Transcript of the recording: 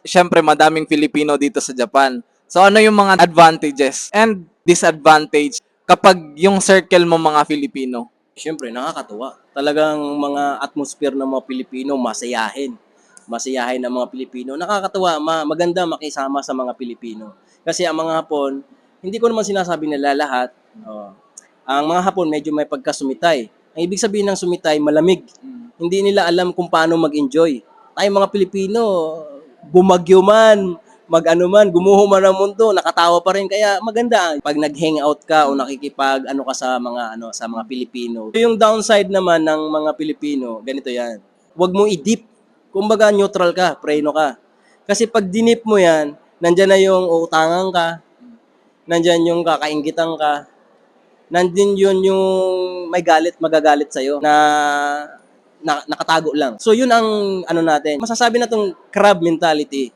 Siyempre madaming Filipino dito sa Japan. So ano yung mga advantages and disadvantage kapag yung circle mo mga Filipino? Siyempre, nakakatuwa. Talagang mga atmosphere ng mga Pilipino, masayahin. Masayahin ng mga Pilipino. Nakakatuwa, maganda makisama sa mga Pilipino. Kasi ang mga Hapon, hindi ko naman sinasabi nila lahat. Oh. Ang mga Hapon, medyo may pagkasumitay. Ang ibig sabihin ng sumitay, malamig. Hindi nila alam kung paano mag-enjoy. Tayo mga Pilipino, bumagyo man, mag-ano man, gumuho man ang mundo, nakatawa pa rin. Kaya maganda pag nag-hangout ka o nakikipag ano ka sa mga Pilipino. Yung downside naman ng mga Pilipino, ganito 'yan. Huwag mong i-dip. Kumbaga neutral ka, preno ka. Kasi pag dinip mo 'yan, nandiyan na yung utangan ka, nandiyan yung kakainggitan ka, nandiyan yun yung may magagalit sa'yo na nakatago lang. So yun ang ano natin. Masasabi na tong crab mentality.